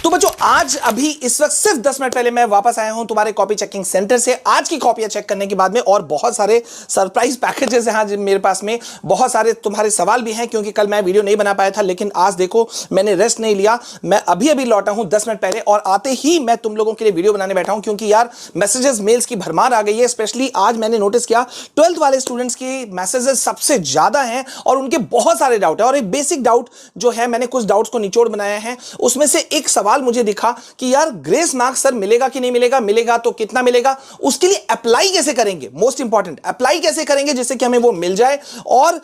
तो बच्चों आज अभी इस वक्त सिर्फ 10 मिनट पहले मैं वापस आया हूं तुम्हारे कॉपी चेकिंग सेंटर से। आज की कॉपियां चेक करने के बाद में और बहुत सारे सरप्राइज पैकेजेस हैं आज मेरे पास में। बहुत सारे तुम्हारे सवाल भी हैं क्योंकि कल मैं वीडियो नहीं बना पाया था, लेकिन आज देखो मैंने रेस्ट नहीं लिया। मैं अभी अभी लौटा हूं 10 मिनट पहले और आते ही मैं तुम लोगों के लिए वीडियो बनाने बैठा हूं क्योंकि यार मैसेजेस मेल्स की भरमार आ गई है। स्पेशली आज मैंने नोटिस किया 12th वाले स्टूडेंट्स की मैसेजेस सबसे ज्यादा हैं और उनके बहुत सारे डाउट है। और एक बेसिक डाउट जो है, मैंने कुछ डाउट्स को निचोड़ बनाया है, उसमें से एक सवाल मुझे दिखा कि यार ग्रेस मार्क्स सर मिलेगा कि नहीं मिलेगा, मिलेगा तो कितना मिलेगा, उसके लिए अप्लाई कैसे करेंगे, मोस्ट इंपॉर्टेंट अप्लाई कैसे करेंगे जिससे कि हमें वो मिल जाए, और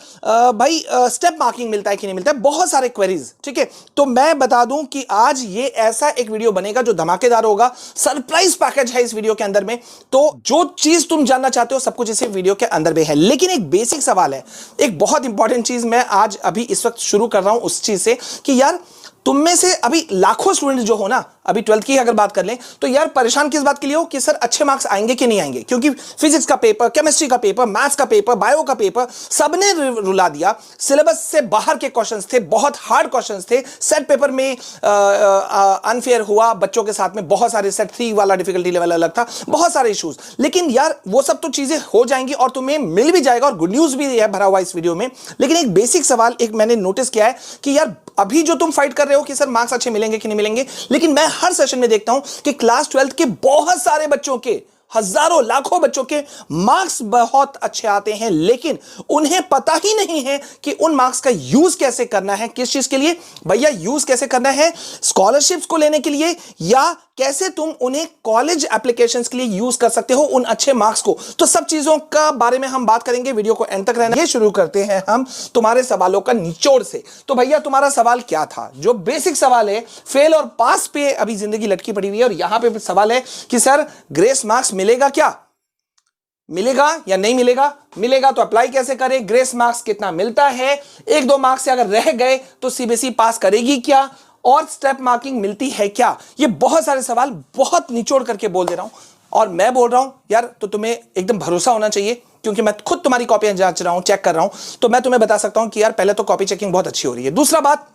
भाई स्टेप मार्किंग मिलता है कि नहीं मिलता है, बहुत सारे क्वेरीज। ठीक है, तो मैं बता दूं कि आज ये ऐसा एक वीडियो बनेगा जो धमाकेदार होगा। सरप्राइज पैकेज है इस वीडियो के अंदर में, तो जो चीज तुम जानना चाहते हो सब कुछ इसी वीडियो के अंदर में है। लेकिन एक बेसिक सवाल है, एक बहुत इंपॉर्टेंट चीज मैं आज अभी इस वक्त शुरू कर रहा हूं उस चीज से कि यार तुम में से अभी लाखों स्टूडेंट जो हो ना, अभी 12th की अगर बात कर लें तो यार परेशान किस बात के लिए हो कि सर अच्छे मार्क्स आएंगे कि नहीं आएंगे, क्योंकि फिजिक्स का पेपर, केमिस्ट्री का पेपर, मैथ्स का पेपर, बायो का पेपर सबने रुला दिया। सिलेबस से बाहर के क्वेश्चंस थे, बहुत हार्ड क्वेश्चंस थे। सेट पेपर में अनफेयर हुआ बच्चों के साथ में, बहुत सारे सेट 3 वाला डिफिकल्टी लेवल अलग था, बहुत सारे इश्यूज। लेकिन यार वो सब तो चीजें हो जाएंगी और तुम्हें मिल भी जाएगा और गुड न्यूज भी है भरा हुआ इस वीडियो में। लेकिन एक बेसिक सवाल एक मैंने नोटिस किया है कि यार अभी जो तुम फाइट कर रहे हो कि सर मार्क्स अच्छे मिलेंगे कि नहीं मिलेंगे, लेकिन मैं हर सेशन में देखता हूं कि क्लास 12th के बहुत सारे बच्चों के, हजारों लाखों बच्चों के मार्क्स बहुत अच्छे आते हैं, लेकिन उन्हें पता ही नहीं है कि उन मार्क्स का यूज कैसे करना है। किस चीज के लिए भैया यूज कैसे करना है, स्कॉलरशिप्स को लेने के लिए, या कैसे तुम उन्हें कॉलेज एप्लीकेशंस के लिए यूज कर सकते हो उन अच्छे मार्क्स को। तो सब चीजों का बारे में हम बात करेंगे, वीडियो को एंड तक रहना। ये शुरू करते हैं हम तुम्हारे सवालों का निचोड़ से। तो भैया तुम्हारा सवाल क्या था? जो बेसिक सवाल है, फेल और पास पे अभी जिंदगी लटकी पड़ी हुई है, और यहां पे सवाल है कि सर ग्रेस मार्क्स मिलेगा क्या, मिलेगा या नहीं मिलेगा, मिलेगा तो अप्लाई कैसे करें, ग्रेस मार्क्स कितना मिलता है, 1-2 मार्क्स से अगर रह गए तो सीबीएसई पास करेगी क्या, और स्टेप मार्किंग मिलती है क्या। ये बहुत सारे सवाल बहुत निचोड़ करके बोल दे रहा हूं, और मैं बोल रहा हूं यार तो तुम्हें एकदम भरोसा होना चाहिए क्योंकि मैं खुद तुम्हारी कॉपियां जांच रहा हूं, चेक कर रहा हूं, तो मैं तुम्हें बता सकता हूं कि यार पहले तो कॉपी चेकिंग बहुत अच्छी हो रही है। दूसरा बात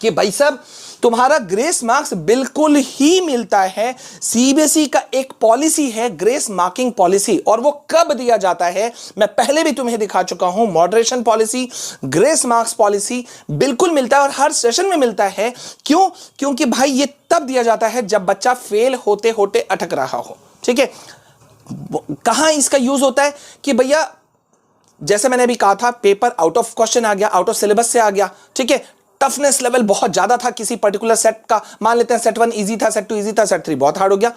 कि भाई साहब तुम्हारा ग्रेस मार्क्स बिल्कुल ही मिलता है। सीबीएसई का एक पॉलिसी है ग्रेस मार्किंग पॉलिसी, और वो कब दिया जाता है मैं पहले भी तुम्हें दिखा चुका हूं। Moderation policy, grace marks policy बिल्कुल मिलता है और हर सेशन में मिलता है। क्यों? क्योंकि भाई ये तब दिया जाता है जब बच्चा फेल होते होते अटक रहा हो। ठीक है, कहां इसका यूज होता है कि भैया जैसे मैंने अभी कहा था, पेपर आउट ऑफ क्वेश्चन आ गया, आउट ऑफ सिलेबस से आ गया। ठीक है, टफनेस लेवल बहुत ज्यादा था किसी पर्टिकुलर सेट का, मान लेते हैं सेट 1 इजी था, सेट 2 इजी था, सेट 3 बहुत हार्ड हो गया,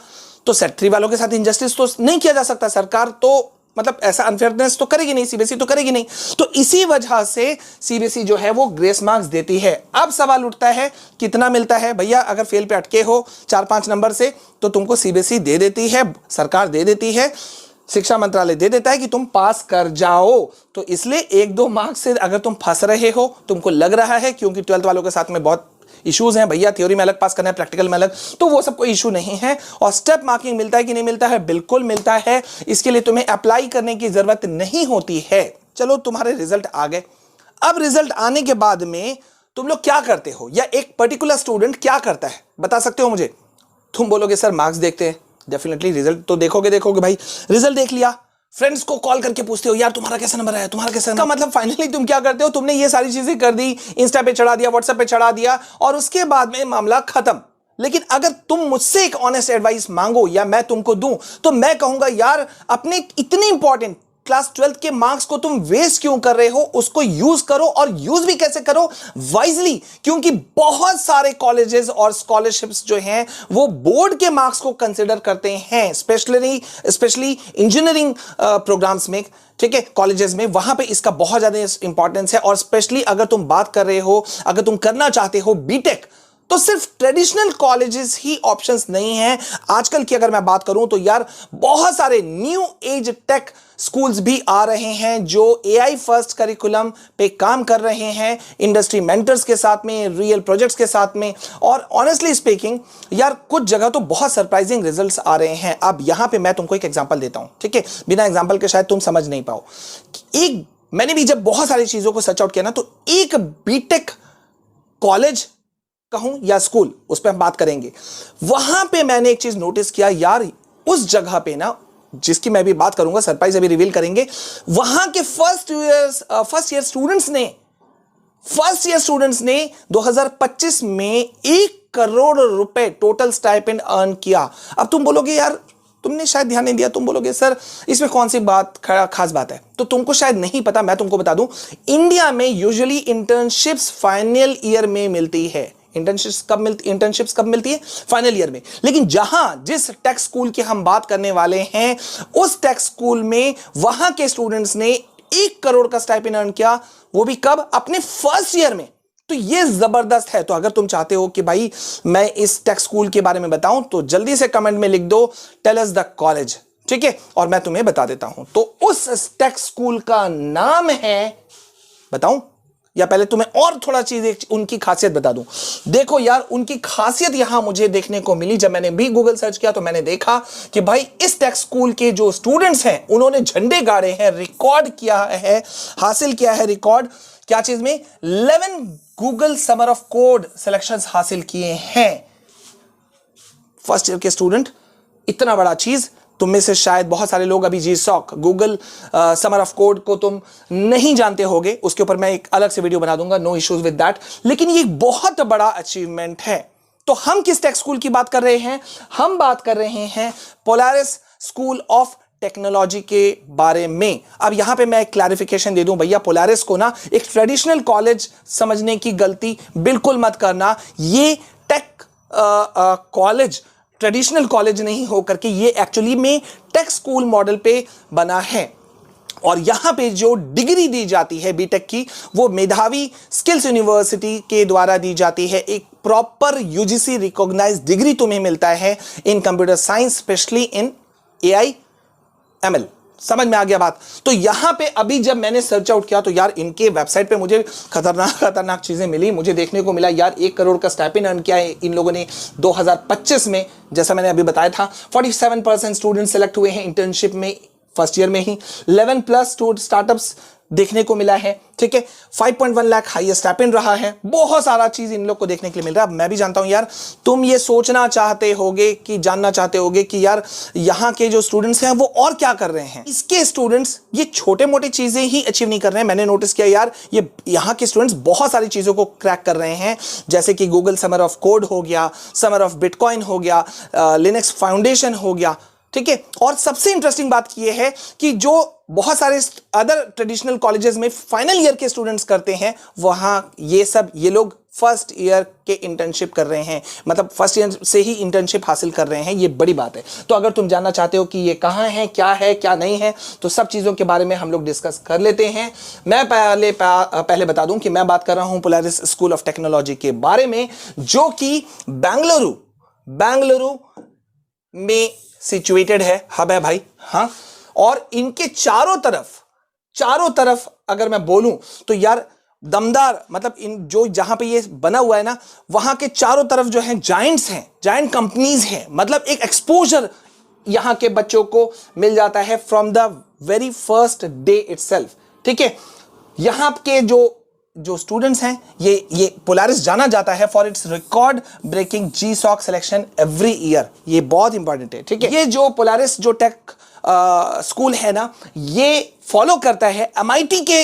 तो सेट 3 वालों के साथ इंजस्टिस तो नहीं किया जा सकता। सरकार तो मतलब ऐसा अनफेयरनेस तो करेगी नहीं, सीबीएसई तो करेगी नहीं। तो इसी वजह से सीबीएसई जो है वो ग्रेस मार्क्स देती है। अब सवाल उठता है कितना मिलता है भैया, अगर फेल पे अटके हो 4-5 नंबर से तो तुमको सीबीएसई दे देती है, सरकार दे देती है, शिक्षा मंत्रालय दे देता है कि तुम पास कर जाओ। तो इसलिए 1-2 मार्क्स से अगर तुम फंस रहे हो, तुमको लग रहा है क्योंकि 12th वालों के साथ में बहुत इश्यूज हैं भैया, थ्योरी में अलग पास करना है, प्रैक्टिकल में अलग, तो वो सब कोई इशू नहीं है। और स्टेप मार्किंग मिलता है कि नहीं मिलता है, बिल्कुल मिलता है। इसके लिए तुम्हें अप्लाई करने की जरूरत नहीं होती है। चलो तुम्हारे रिजल्ट आ गए, अब रिजल्ट आने के बाद में तुम लोग क्या करते हो, या एक पर्टिकुलर स्टूडेंट क्या करता है बता सकते हो मुझे? तुम बोलोगे सर मार्क्स देखते हैं, डेफिनेटली रिजल्ट तो देखोगे भाई। रिजल्ट देख लिया, फ्रेंड्स को कॉल करके पूछते हो यार तुम्हारा कैसा नंबर आया, तुम्हारा कैसा नंबर, मतलब फाइनली तुम क्या करते हो, तुमने ये सारी चीजें कर दी, इंस्टा पे चढ़ा दिया, व्हाट्सएप पे चढ़ा दिया, और उसके बाद में मामला खत्म। लेकिन अगर तुम मुझसे एक ऑनेस्ट एडवाइस मांगो या मैं तुमको दूं, तो मैं कहूंगा यार अपने इतने इंपॉर्टेंट क्लास 12th के मार्क्स को तुम वेस्ट क्यों कर रहे हो, उसको यूज करो, और यूज भी कैसे करो, वाइजली। क्योंकि बहुत सारे कॉलेजेस और स्कॉलरशिप्स जो हैं वो बोर्ड के मार्क्स को कंसिडर करते हैं, स्पेशली इंजीनियरिंग प्रोग्राम्स में। ठीक है, कॉलेजेस में वहां पे इसका बहुत ज्यादा इंपॉर्टेंस है। और स्पेशली अगर तुम बात कर रहे हो, अगर तुम करना चाहते हो बीटेक, तो सिर्फ ट्रेडिशनल कॉलेजेस ही ऑप्शंस नहीं हैं। आजकल की अगर मैं बात करूं तो यार बहुत सारे न्यू एज टेक स्कूल्स भी आ रहे हैं जो एआई फर्स्ट करिकुलम पे काम कर रहे हैं, इंडस्ट्री मेंटर्स के साथ में, रियल प्रोजेक्ट्स के साथ में। और ऑनेस्टली स्पीकिंग यार कुछ जगह तो बहुत सरप्राइजिंग रिजल्ट्स आ रहे हैं। अब यहां पे मैं तुमको एक एग्जांपल देता हूं, ठीक है, बिना एग्जांपल के शायद तुम समझ नहीं पाओ। मैंने भी जब बहुत सारी चीजों को सर्च आउट किया ना, तो एक बीटेक कॉलेज कहूं या स्कूल, उस पर हम बात करेंगे। वहां पे मैंने एक चीज नोटिस किया यार, उस जगह पे ना, जिसकी मैं भी बात करूंगा, सरप्राइज अभी रिवील करेंगे, वहां के फर्स्ट ईयर स्टूडेंट्स ने 2025 में 1 करोड़ रुपए टोटल स्टाइपेंड अर्न किया। अब तुम बोलोगे यार तुमने शायद ध्यान नहीं दिया, तुम बोलोगे सर इसमें कौन सी बात खास बात है, तो तुमको शायद नहीं पता, मैं तुमको बता दूं, इंडिया में यूजुअली इंटर्नशिप्स फाइनल ईयर में मिलती है। इंटर्नशिप्स कब मिलती है? फाइनल ईयर में। लेकिन जिस टेक स्कूल की हम बात करने वाले हैं, उस टेक स्कूल में वहां के स्टूडेंट्स ने 1 करोड़ का स्टाइपेंड अर्न किया, वो भी कब? अपने फर्स्ट ईयर में। तो ये जबरदस्त है। तो अगर तुम चाहते हो कि भाई मैं इस टेक स्कूल के बारे में बताऊं, तो जल्दी से कमेंट में लिख दो टेल अस द कॉलेज, ठीक है, और मैं तुम्हें बता देता हूं। तो उस टेक स्कूल का नाम है, बताऊं या पहले तुम्हें और थोड़ा चीज उनकी खासियत बता दूं? देखो यार, उनकी खासियत यहां मुझे देखने को मिली, जब मैंने भी गूगल सर्च किया तो मैंने देखा कि भाई इस टेक स्कूल के जो स्टूडेंट्स हैं उन्होंने झंडे गाड़े हैं, रिकॉर्ड किया है, हासिल किया है रिकॉर्ड, क्या चीज में? 11 Google summer of code selections हासिल किए हैं फर्स्ट ईयर के स्टूडेंट। इतना बड़ा चीज तुम में से शायद बहुत सारे लोग अभी GSOC Google summer of code को तुम नहीं जानते होगे, उसके ऊपर मैं एक अलग से वीडियो बना दूंगा, नो इश्यूज विद दैट। लेकिन ये एक बहुत बड़ा अचीवमेंट है। तो हम किस टेक स्कूल की बात कर रहे हैं? हम बात कर रहे हैं पोलारिस स्कूल ऑफ टेक्नोलॉजी के बारे में। अब यहां पे मैं एक क्लैरिफिकेशन दे दूं, भैया पोलारिस को ना एक ट्रेडिशनल कॉलेज समझने की गलती बिल्कुल मत करना। ये टेक कॉलेज ट्रेडिशनल कॉलेज नहीं होकर के ये एक्चुअली में टेक स्कूल मॉडल पे बना है। और यहां पे जो डिग्री दी जाती है बीटेक की, वो मेधावी स्किल्स यूनिवर्सिटी के द्वारा दी जाती है। एक प्रॉपर UGC रिकॉग्नाइज्ड डिग्री तुम्हें मिलता है इन computer science, specially in AI ML। समझ में आ गया बात? तो यहां पे अभी जब मैंने सर्च आउट किया तो यार इनके वेबसाइट पे मुझे खतरनाक चीजें मिली। मुझे देखने को मिला यार 1 करोड़ का स्टाइपेंड अर्न किया है इन लोगों ने 2025 में। जैसा मैंने अभी बताया था, 47% स्टूडेंट सेलेक्ट हुए हैं इंटर्नशिप में फर्स्ट ईयर में ही। 11+ स्टार्टअप्स देखने को मिला है, ठीक है। 5.1 लाख हाईएस्ट स्टाइपेंड रहा है। बहुत सारा चीज इन लोग को देखने के लिए मिल रहा है। मैं भी जानता हूं यार, तुम ये सोचना चाहते होगे कि जानना चाहते होगे कि यार यहां के जो स्टूडेंट्स हैं वो और क्या कर रहे हैं। इसके स्टूडेंट्स ये छोटे मोटे चीजें ही अचीव नहीं कर रहे हैं। मैंने नोटिस किया यार, ये यहां के स्टूडेंट्स बहुत सारी चीजों को क्रैक कर रहे हैं, जैसे कि गूगल समर ऑफ कोड हो गया, समर ऑफ बिटकॉइन हो गया, लिनक्स फाउंडेशन हो गया, ठीक है। और सबसे इंटरेस्टिंग बात यह है कि जो बहुत सारे अदर ट्रेडिशनल कॉलेजेस में फाइनल ईयर के स्टूडेंट्स करते हैं, वहां ये लोग फर्स्ट ईयर के इंटर्नशिप कर रहे हैं, मतलब फर्स्ट ईयर से ही इंटर्नशिप हासिल कर रहे हैं। ये बड़ी बात है। तो अगर तुम जानना चाहते हो कि ये कहां है क्या नहीं है, तो सब चीजों के बारे में हम लोग डिस्कस कर लेते हैं। मैं पहले बता दूं कि मैं बात कर रहा हूं पोलारिस स्कूल ऑफ टेक्नोलॉजी के बारे में, जो कि बेंगलुरु में सिचुएटेड है, हब है भाई। हाँ, और इनके चारों तरफ अगर मैं बोलूं तो यार दमदार, मतलब इन जो जहां पे ये बना हुआ है ना, वहां के चारों तरफ जो है जायंट्स हैं, जायंट कंपनीज हैं। मतलब एक एक्सपोजर यहां के बच्चों को मिल जाता है from the very first day itself, ठीक है। यहां के जो स्टूडेंट्स हैं, ये पोलारिस जाना जाता है for its record breaking GSOC selection every year. ये बहुत इंपॉर्टेंट है, ठीक है। ये जो पोलारिस जो टेक स्कूल है ना, ये फॉलो करता है MIT के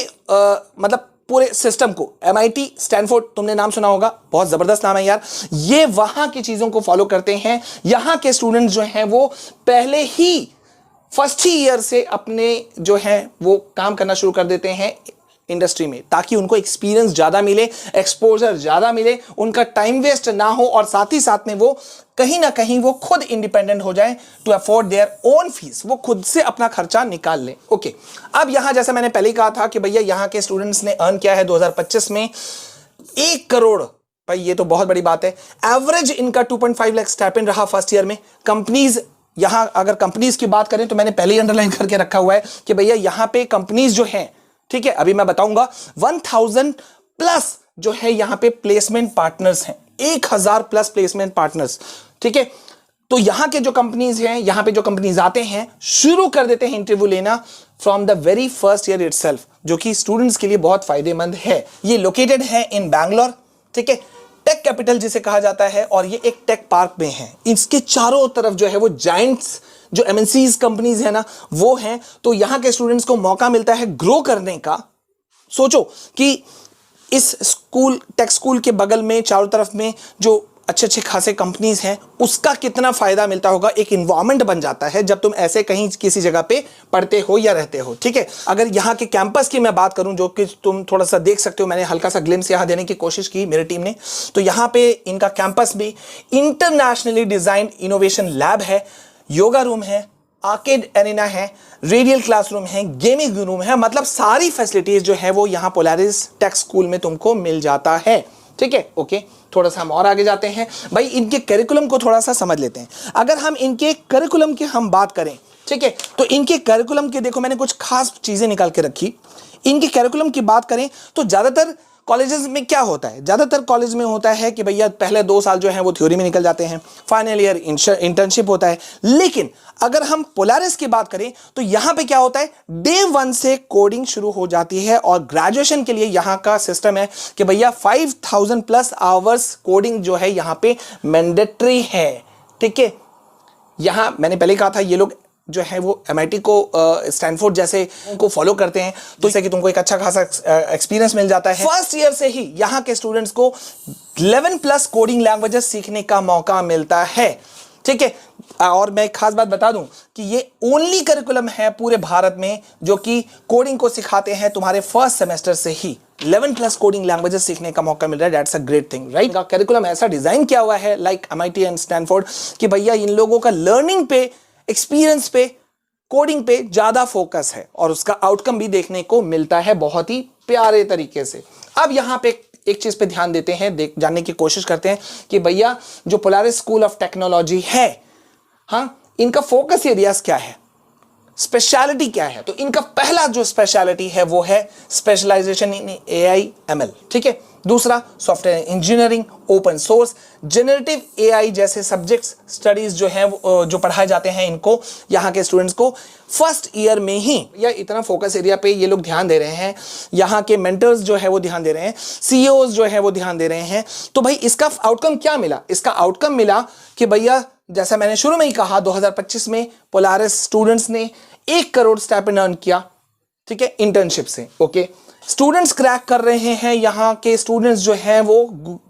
मतलब पूरे सिस्टम को। MIT स्टैनफोर्ड, तुमने नाम सुना होगा, बहुत जबरदस्त नाम है यार। ये वहां की चीजों को फॉलो करते हैं। यहां के स्टूडेंट्स जो हैं वो पहले ही फर्स्ट ही ईयर से अपने जो है वो काम करना शुरू कर देते हैं इंडस्ट्री में, ताकि उनको एक्सपीरियंस ज्यादा मिले, एक्सपोजर ज्यादा मिले, उनका टाइम वेस्ट ना हो, और साथ ही साथ में वो कहीं ना कहीं वो खुद इंडिपेंडेंट हो जाए to afford their own fees, वो खुद से अपना खर्चा निकाल ले। ओके, अब यहां जैसा मैंने पहले ही कहा था कि भैया यहां के स्टूडेंट्स ने अर्न किया है 2025 में 1 करोड़। भाई ये तो बहुत बड़ी बात है। एवरेज इनका 2.5 लाख स्टाइपेंड रहा फर्स्ट ईयर में। कंपनीज, यहां अगर कंपनीज की बात करें तो मैंने पहले ही अंडरलाइन करके रखा हुआ है कि भैया यहां पे कंपनीज जो हैं, ठीक है, अभी मैं बताऊंगा, 1000+ जो है यहां पे प्लेसमेंट पार्टनर्स हैं, 1000+ प्लेसमेंट पार्टनर्स, ठीक है। तो यहां के जो कंपनीज हैं, यहां पे जो कंपनीज आते हैं, शुरू कर देते हैं इंटरव्यू लेना from the very first year itself, जो कि स्टूडेंट्स के लिए बहुत फायदेमंद है। ये लोकेटेड है इन बैंगलोर, ठीक है। टेक कैपिटल जिसे कहा जाता है, और ये एक टेक पार्क में है। इसके चारों तरफ जो है वो जायंट्स जो एमएनसीज कंपनीज है ना वो हैं, तो यहां के स्टूडेंट्स को मौका मिलता है ग्रो करने का। सोचो कि इस स्कूल, टेक स्कूल के बगल में चारों तरफ में जो अच्छे अच्छे खासे कंपनीज हैं, उसका कितना फायदा मिलता होगा। एक इन्वायरमेंट बन जाता है जब तुम ऐसे कहीं किसी जगह पे पढ़ते हो या रहते हो, ठीक है। अगर यहाँ के कैंपस की मैं बात करूं, जो कि तुम थोड़ा सा देख सकते हो, मैंने हल्का सा ग्लिम्स यहाँ देने की कोशिश की मेरी टीम ने, तो यहाँ पे इनका कैंपस भी इंटरनेशनली डिजाइंड इनोवेशन लैब है, योगा रूम है, आर्केड एरिना है, रेडियल क्लासरूम है, गेमिंग रूम है, मतलब सारी फैसिलिटीज जो है वो यहाँ पोलारिस टेक स्कूल में तुमको मिल जाता है, ठीक है। ओके, थोड़ा सा हम और आगे जाते हैं भाई, इनके करिकुलम को थोड़ा सा समझ लेते हैं। अगर हम इनके करिकुलम की हम बात करें, ठीक है, तो इनके करिकुलम के देखो मैंने कुछ खास चीजें निकाल के रखी। इनके करिकुलम की बात करें तो ज्यादातर कॉलेजेस में क्या होता है, ज्यादातर कॉलेज में होता है कि भैया पहले 2 साल जो है वो थ्योरी में निकल जाते हैं, फाइनल ईयर इंटर्नशिप होता है। लेकिन अगर हम पोलारिस की बात करें तो यहां पे क्या होता है, डे 1 से कोडिंग शुरू हो जाती है, और ग्रेजुएशन के लिए यहां का सिस्टम है कि भैया 5000 प्लस आवर्स कोडिंग जो है यहां पे मैंडेटरी है, ठीक है। यहां मैंने पहले कहा था ये लोग जो है वो MIT को स्टैनफोर्ड जैसे को फॉलो करते हैं, तो इससे कि तुमको एक अच्छा खासा एक्सपीरियंस मिल जाता है। फर्स्ट ईयर से ही यहाँ के स्टूडेंट्स को 11 प्लस कोडिंग लैंग्वेजेस सीखने का मौका मिलता है, ठीक है। और मैं एक खास बात बता दूं कि ये ओनली करिकुलम है पूरे भारत में जो कि कोडिंग को सिखाते हैं तुम्हारे फर्स्ट सेमेस्टर से ही 11 प्लस कोडिंग लैंग्वेजेस सीखने का मौका मिल रहा है। That's a great thing, right. Curriculum ऐसा डिजाइन किया हुआ है लाइक MIT एंड स्टैनफोर्ड कि भैया इन लोगों का लर्निंग पे, एक्सपीरियंस पे, कोडिंग पे ज्यादा फोकस है, और उसका आउटकम भी देखने को मिलता है बहुत ही प्यारे तरीके से। अब यहां पे एक चीज पे ध्यान देते हैं, जानने की कोशिश करते हैं कि भैया जो पोलारिस स्कूल ऑफ टेक्नोलॉजी है, हाँ, इनका फोकस एरियाज क्या है, स्पेशलिटी क्या है। तो इनका पहला जो स्पेशलिटी है वो है स्पेशलाइजेशन इन AI ML, ठीक है। दूसरा software engineering, open source, generative AI जैसे सब्जेक्ट्स स्टडीज जो है जो पढ़ाए जाते हैं इनको, यहाँ के स्टूडेंट्स को फर्स्ट ईयर में ही। या इतना फोकस एरिया पे ये लोग ध्यान दे रहे हैं, यहाँ के मेंटर्स जो है वो ध्यान दे रहे हैं, CEOs जो है वो ध्यान दे रहे हैं। तो भाई इसका आउटकम क्या मिला, इसका आउटकम मिला कि भैया जैसा मैंने शुरू में ही कहा 2025 में पोलारिस स्टूडेंट्स ने 1 करोड़ स्टाइपेंड अर्न किया, ठीक है, इंटर्नशिप से। ओके, स्टूडेंट्स क्रैक कर रहे हैं, यहाँ के स्टूडेंट्स जो हैं वो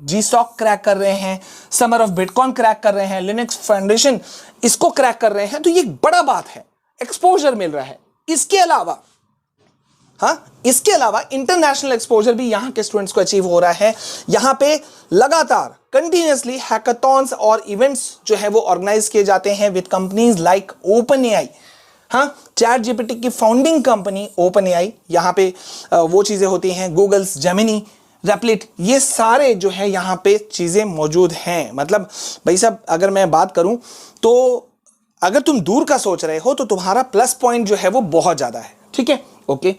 GSOC क्रैक कर रहे हैं, समर ऑफ बिटकॉइन क्रैक कर रहे हैं, लिनक्स फाउंडेशन इसको क्रैक कर रहे हैं, तो ये बड़ा बात है, एक्सपोजर मिल रहा है। इसके अलावा इसके अलावा इंटरनेशनल एक्सपोजर भी यहाँ के स्टूडेंट्स को अचीव हो रहा है। यहाँ पे लगातार कंटिन्यूअसली हैकाथॉन्स और इवेंट्स जो है वो ऑर्गेनाइज किए जाते हैं with companies like OpenAI, ChatGPT की फाउंडिंग कंपनी OpenAI, यहाँ पे वो चीजें होती हैं, गूगल्स जेमिनी, रेप्लिट, ये सारे जो है यहाँ पे चीजें मौजूद हैं। मतलब भाई साहब अगर मैं बात करूं तो अगर तुम दूर का सोच रहे हो तो तुम्हारा प्लस पॉइंट जो है वो बहुत ज्यादा है, ठीक है। ओके,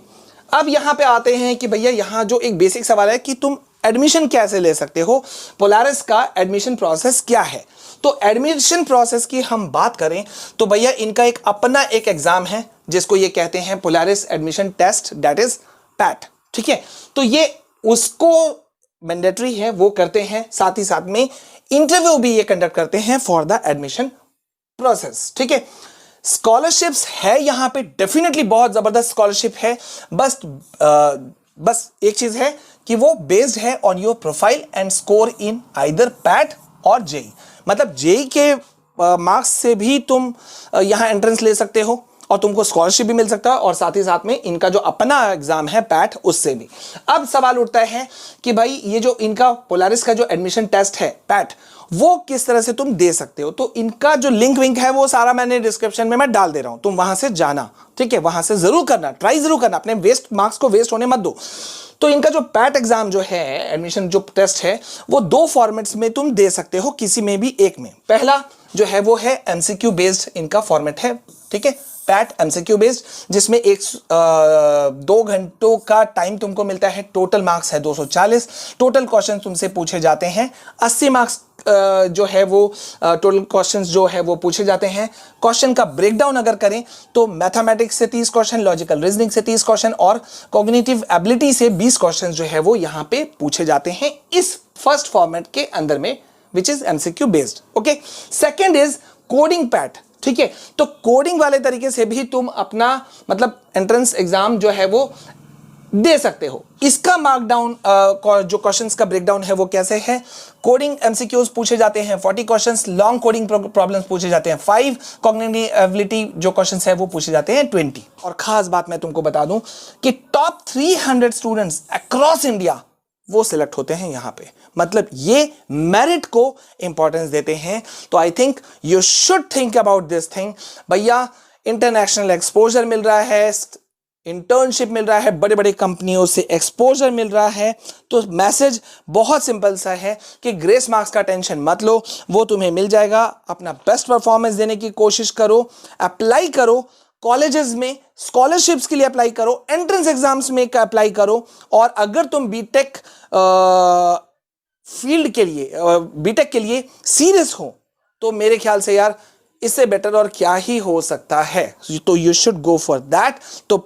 अब यहां पे आते हैं कि भैया यहां जो एक बेसिक सवाल है कि तुम एडमिशन कैसे ले सकते हो, पोलारिस का एडमिशन प्रोसेस क्या है। तो एडमिशन प्रोसेस की हम बात करें तो भैया इनका एक अपना एक एग्जाम है जिसको ये कहते हैं Polaris admission test, that is PAT, ठीक है। तो ये उसको मैंडेटरी है, वो करते हैं, साथ ही साथ में इंटरव्यू भी ये कंडक्ट करते हैं फॉर द एडमिशन प्रोसेस, ठीक है। स्कॉलरशिप्स है यहां पे, डेफिनेटली बहुत जबरदस्त स्कॉलरशिप है। बस एक चीज है कि वो बेस्ड है on your profile and score in either PAT और जेई। मतलब जेई के मार्क्स से भी तुम यहां एंट्रेंस ले सकते हो और तुमको स्कॉलरशिप भी मिल सकता है, और साथ ही साथ में इनका जो अपना एग्जाम है पैट, उससे भी। अब सवाल उठता है कि भाई ये जो इनका पोलारिस का जो एडमिशन टेस्ट है पैट, वो किस तरह से तुम दे सकते हो। तो इनका जो लिंक विंक है वो सारा मैंने डिस्क्रिप्शन में मैं डाल दे रहा हूं, तुम वहां से जाना, ठीक है, वहां से जरूर करना, ट्राई जरूर करना, अपने वेस्ट मार्क्स को वेस्ट होने मत दो। तो इनका जो पैट एग्जाम जो है, एडमिशन जो टेस्ट है, वो 2 फॉर्मेट्स में तुम दे सकते हो, किसी में भी एक में। पहला जो है वो है MCQ बेस्ड इनका फॉर्मेट है, ठीक है, पैट एमसीक्यू बेस्ड, जिसमें 2 घंटों का टाइम तुमको मिलता है। टोटल मार्क्स है 240। टोटल क्वेश्चन तुमसे पूछे जाते हैं 80 मार्क्स जो है वो टोटल क्वेश्चंस जो है वो पूछे जाते हैं। क्वेश्चन का ब्रेकडाउन अगर करें तो मैथमेटिक्स से 30 क्वेश्चन, लॉजिकल रीजनिंग से 30 क्वेश्चन और कॉग्निटिव एबिलिटी से 20 क्वेश्चन जो है वो यहां पे पूछे जाते हैं इस फर्स्ट फॉर्मेट के अंदर में, which is MCQ based. Okay, second is coding PAT. ठीक है, तो कोडिंग वाले तरीके से भी तुम अपना मतलब एंट्रेंस एग्जाम जो है वो दे सकते हो। इसका मार्कडाउन जो क्वेश्चंस का ब्रेकडाउन है वो कैसे है? कोडिंग एमसीक्यूज पूछे जाते हैं 40 क्वेश्चंस, लॉन्ग कोडिंग प्रॉब्लम्स पूछे जाते हैं 5, कॉग्निटिव एबिलिटी जो क्वेश्चंस है वो पूछे जाते हैं 20। और खास बात मैं तुमको बता दूं कि टॉप 300 स्टूडेंट्स अक्रॉस इंडिया वो सिलेक्ट होते हैं यहां पे, मतलब ये मेरिट को इंपॉर्टेंस देते हैं। तो I think you should think about this thing. भैया इंटरनेशनल एक्सपोजर मिल रहा है, इंटर्नशिप मिल रहा है, बड़े बड़े कंपनियों से एक्सपोजर मिल रहा है, तो मैसेज बहुत सिंपल सा है कि ग्रेस मार्क्स का टेंशन मत लो, वो तुम्हें मिल जाएगा। अपना बेस्ट परफॉर्मेंस देने की कोशिश करो, अप्लाई करो कॉलेजेस में, स्कॉलरशिप्स के लिए अप्लाई करो, एंट्रेंस एग्जाम्स में अप्लाई करो। और अगर तुम बीटेक फील्ड के लिए बीटेक के लिए सीरियस हो तो मेरे ख्याल से यार इससे बेटर और क्या ही हो सकता है, तो you should go for that. तो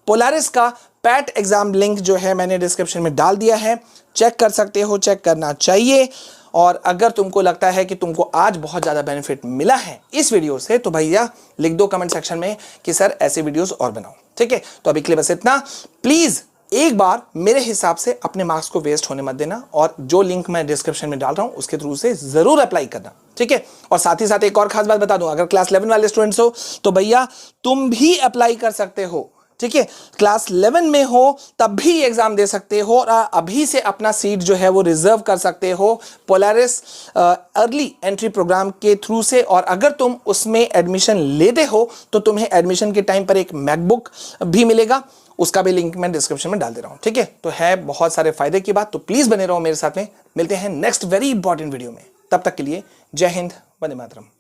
पोलारिस का पैट एग्जाम लिंक जो है मैंने डिस्क्रिप्शन में डाल दिया है, चेक कर सकते हो, चेक करना चाहिए। और अगर तुमको लगता है कि तुमको आज बहुत ज़्यादा बेनिफिट मिला है इस वीडियो से तो भैया लिख दो कमेंट सेक्शन में कि सर ऐसे वीडियोस और बनाओ। ठीक है, तो अभी के लिए बस इतना। प्लीज़ एक बार मेरे हिसाब से अपने मार्क्स को वेस्ट होने मत देना, और जो लिंक मैं डिस्क्रिप्शन में डाल रहा हूं उसके थ्रू से जरूर अप्लाई करना। ठीक है, और साथ ही साथ एक और खास बात बता दूं, अगर क्लास 11 वाले स्टूडेंट्स हो तो भैया तुम भी अप्लाई कर सकते हो। ठीक है, क्लास 11 में हो तब भी एग्जाम दे सकते हो, और अभी से अपना सीट जो है वो रिजर्व कर सकते हो पोलारिस अर्ली एंट्री प्रोग्राम के थ्रू से। और अगर तुम उसमें एडमिशन लेते हो तो तुम्हें एडमिशन के टाइम पर एक मैकबुक भी मिलेगा, उसका भी लिंक मैं डिस्क्रिप्शन में डाल दे रहा हूं। ठीक है, तो है बहुत सारे फायदे की बात, तो प्लीज बने रहो मेरे साथ में। मिलते हैं नेक्स्ट वेरी इंपॉर्टेंट वीडियो में, तब तक के लिए जय हिंद, वंदे मातरम।